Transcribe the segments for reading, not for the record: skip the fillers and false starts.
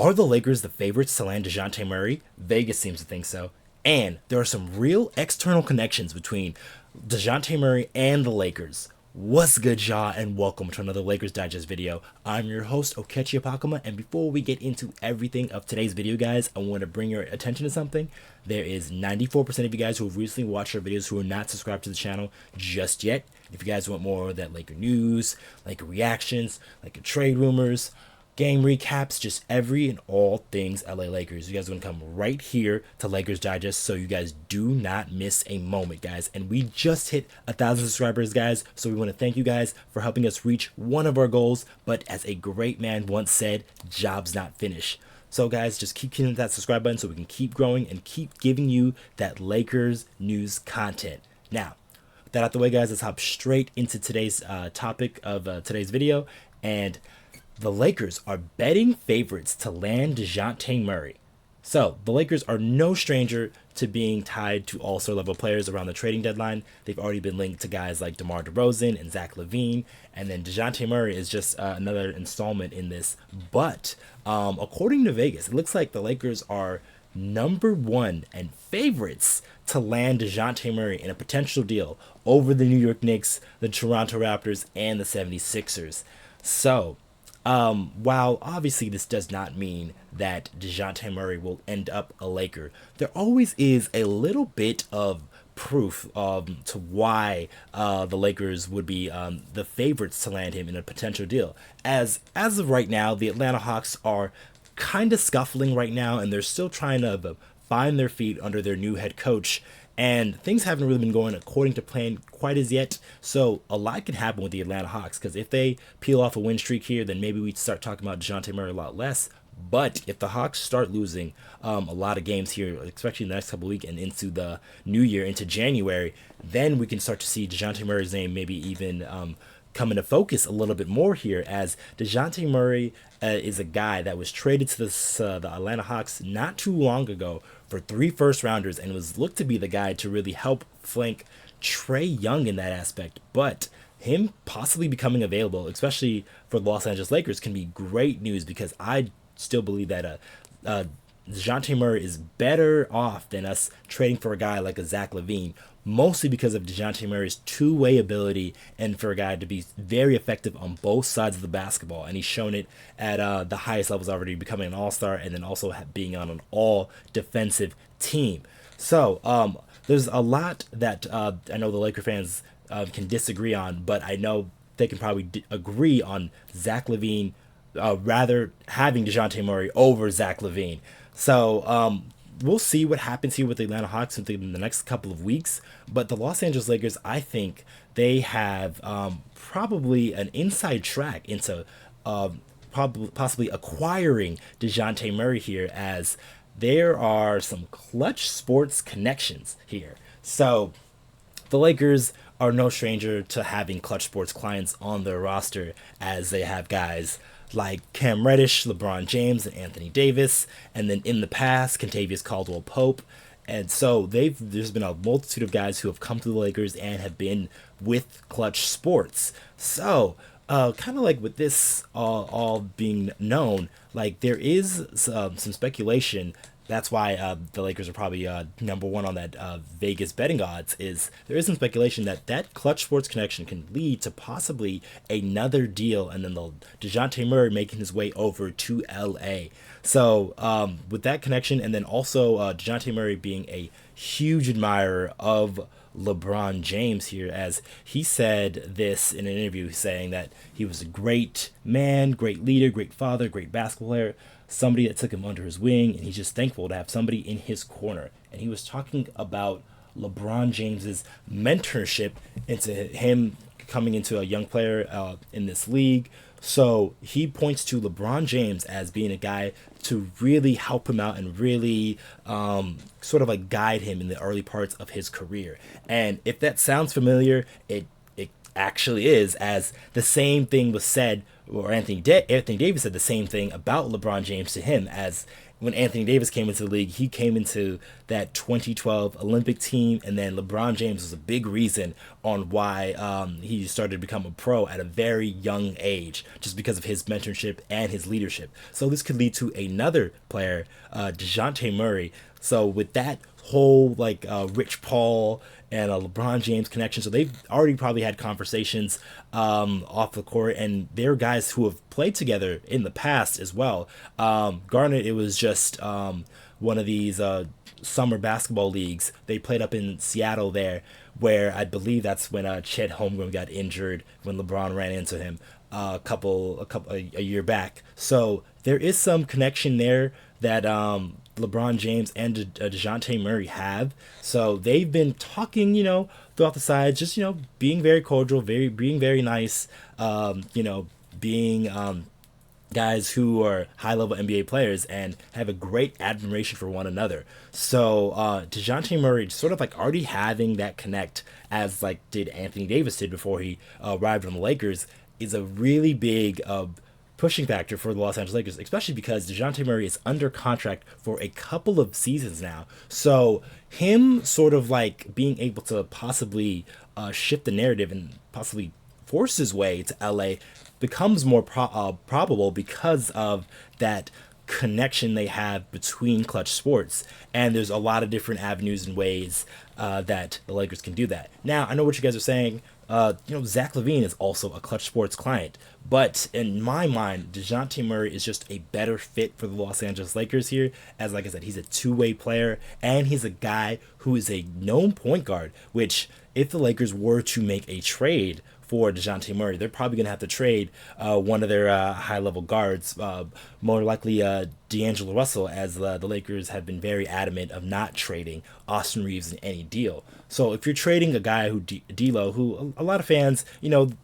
Are the Lakers the favorites to land Dejounte Murray? Vegas seems to think so. And there are some real external connections between Dejounte Murray and the Lakers. What's good, y'all, and welcome to another Lakers Digest video. I'm your host, Okechi Apakama, and before we get into everything of today's video, guys, I want to bring your attention to something. There is 94% of you guys who have recently watched our videos who are not subscribed to the channel just yet. If you guys want more of that Laker news, Laker reactions, Laker trade rumors, game recaps, just every and all things LA Lakers, you guys are going to come right here to Lakers Digest, so you guys do not miss a moment, guys. And we just hit 1,000 subscribers, guys, so we want to thank you guys for helping us reach one of our goals. But as a great man once said, job's not finished. So guys, just keep hitting that subscribe button so we can keep growing and keep giving you that Lakers news content. Now, with that out the way, guys, let's hop straight into today's topic of today's video. And the Lakers are betting favorites to land Dejounte Murray. So, the Lakers are no stranger to being tied to all-star level players around the trading deadline. They've already been linked to guys like DeMar DeRozan and Zach LaVine, and then Dejounte Murray is just another installment in this. But, according to Vegas, it looks like the Lakers are #1 and favorites to land Dejounte Murray in a potential deal over the New York Knicks, the Toronto Raptors, and the 76ers. So, while obviously this does not mean that Dejounte Murray will end up a Laker, there always is a little bit of proof to why the Lakers would be the favorites to land him in a potential deal. As of right now, the Atlanta Hawks are kind of scuffling right now, and they're still trying to find their feet under their new head coach. And things haven't really been going according to plan quite as yet. So a lot can happen with the Atlanta Hawks, because if they peel off a win streak here, then maybe we start talking about Dejounte Murray a lot less. But if the Hawks start losing a lot of games here, especially in the next couple of weeks and into the new year, into January, then we can start to see Dejounte Murray's name maybe even come into focus a little bit more here, as Dejounte Murray is a guy that was traded to the Atlanta Hawks not too long ago for 3 first-rounders, and was looked to be the guy to really help flank Trae Young in that aspect. But him possibly becoming available, especially for the Los Angeles Lakers, can be great news, because I still believe that Dejounte Murray is better off than us trading for a guy like a Zach LaVine, mostly because of Dejounte Murray's two-way ability, and for a guy to be very effective on both sides of the basketball. And he's shown it at the highest levels already, becoming an all-star and then also being on an all-defensive team. So there's a lot that I know the Laker fans can disagree on, but I know they can probably agree on Zach LaVine rather having Dejounte Murray over Zach LaVine. So we'll see what happens here with the Atlanta Hawks in the next couple of weeks. But the Los Angeles Lakers, I think they have probably an inside track into possibly acquiring Dejounte Murray here, as there are some Klutch Sports connections here. So the Lakers are no stranger to having Klutch Sports clients on their roster, as they have guys like Cam Reddish, LeBron James, and Anthony Davis, and then in the past, Kentavious Caldwell-Pope. And so there's been a multitude of guys who have come to the Lakers and have been with Klutch Sports. So kind of like with this all being known, like there is some speculation. That's why the Lakers are probably #1 on that Vegas betting odds. Is there is some speculation that Klutch Sports connection can lead to possibly another deal, and then the Dejounte Murray making his way over to LA. So with that connection, and then also Dejounte Murray being a huge admirer of LeBron James here, as he said this in an interview, saying that he was a great man, great leader, great father, great basketball player, somebody that took him under his wing, and he's just thankful to have somebody in his corner. And he was talking about LeBron James's mentorship into him coming into a young player in this league. So he points to LeBron James as being a guy to really help him out and really sort of like guide him in the early parts of his career. And if that sounds familiar, it actually is, as the same thing was said, or Anthony Davis said the same thing about LeBron James to him, as when Anthony Davis came into the league, he came into that 2012 Olympic team, and then LeBron James was a big reason on why he started to become a pro at a very young age, just because of his mentorship and his leadership. So this could lead to another player, Dejounte Murray. So with that whole like Rich Paul and a LeBron James connection, so they've already probably had conversations off the court, and they're guys who have played together in the past as well. Garnett, it was just one of these summer basketball leagues. They played up in Seattle there, where I believe that's when Chet Holmgren got injured when LeBron ran into him a year back. So there is some connection there that LeBron James and Dejounte Murray have. So they've been talking, throughout the sides, just, being very cordial, being very nice, being guys who are high-level NBA players and have a great admiration for one another. So Dejounte Murray sort of like already having that connect, as like did Anthony Davis did before he arrived on the Lakers, is a really big pushing factor for the Los Angeles Lakers, especially because Dejounte Murray is under contract for a couple of seasons now. So him sort of like being able to possibly shift the narrative and possibly force his way to LA becomes more probable because of that connection they have between Klutch Sports. And there's a lot of different avenues and ways that the Lakers can do that. Now, I know what you guys are saying. Zach LaVine is also a Klutch Sports client, but in my mind, Dejounte Murray is just a better fit for the Los Angeles Lakers here. As like I said, he's a two-way player, and he's a guy who is a known point guard, which if the Lakers were to make a trade for Dejounte Murray, they're probably going to have to trade one of their high-level guards, more likely D'Angelo Russell, as the Lakers have been very adamant of not trading Austin Reaves in any deal. So if you're trading a guy who D'Lo, who a lot of fans,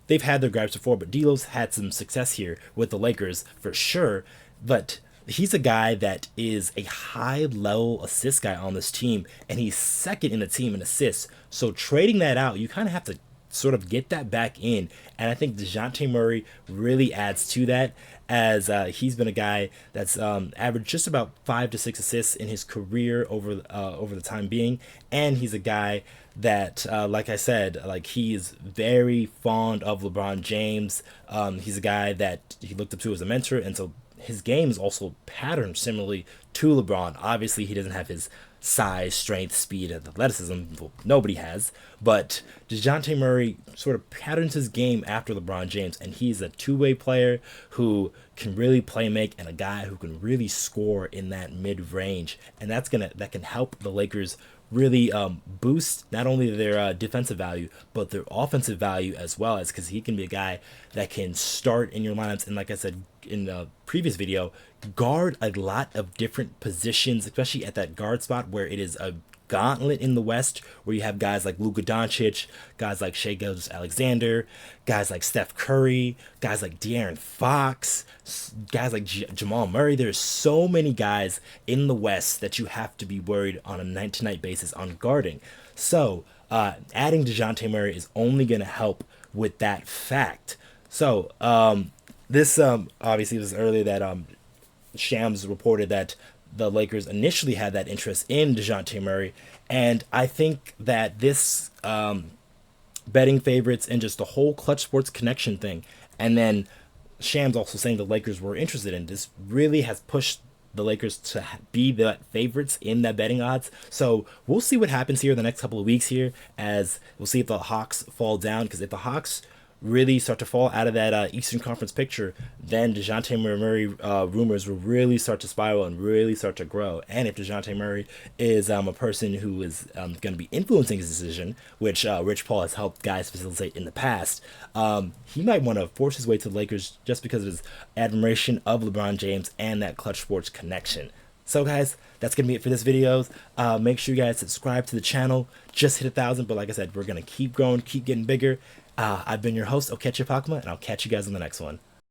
they've had their gripes before, but D'Lo's had some success here with the Lakers for sure. But he's a guy that is a high-level assist guy on this team, and he's second in the team in assists. So trading that out, you kind of have to sort of get that back in, and I think Dejounte Murray really adds to that, as he's been a guy that's averaged just about 5 to 6 assists in his career over the time being, and he's a guy that, like I said, like he is very fond of LeBron James. He's a guy that he looked up to as a mentor, and so his game is also patterned similarly to LeBron. Obviously, he doesn't have his size, strength, speed, and athleticism. Well, nobody has. But Dejounte Murray sort of patterns his game after LeBron James, and he's a two-way player who can really play make, and a guy who can really score in that mid-range. And that can help the Lakers really boost not only their defensive value, but their offensive value as well, as because he can be a guy that can start in your lineups, and like I said in the previous video, guard a lot of different positions, especially at that guard spot where it is a gauntlet in the West, where you have guys like Luka Doncic, guys like Shai Gilgeous-Alexander, guys like Steph Curry, guys like De'Aaron Fox, guys like Jamal Murray. There's so many guys in the West that you have to be worried on a night-to-night basis on guarding. So adding Dejounte Murray is only going to help with that fact. So this obviously was earlier that Shams reported that the Lakers initially had that interest in Dejounte Murray, and I think that this betting favorites and just the whole Klutch Sports connection thing, and then Shams also saying the Lakers were interested in this, really has pushed the Lakers to be the favorites in that betting odds. So we'll see what happens here the next couple of weeks here, as we'll see if the Hawks fall down, because if the Hawks really start to fall out of that Eastern Conference picture, then Dejounte Murray rumors will really start to spiral and really start to grow. And if Dejounte Murray is a person who is going to be influencing his decision, which Rich Paul has helped guys facilitate in the past, he might want to force his way to the Lakers just because of his admiration of LeBron James and that Klutch Sports connection. So guys, that's going to be it for this video. Make sure you guys subscribe to the channel. Just hit 1,000, but like I said, we're going to keep growing, keep getting bigger. I've been your host, Okechi Apakama, and I'll catch you guys in the next one.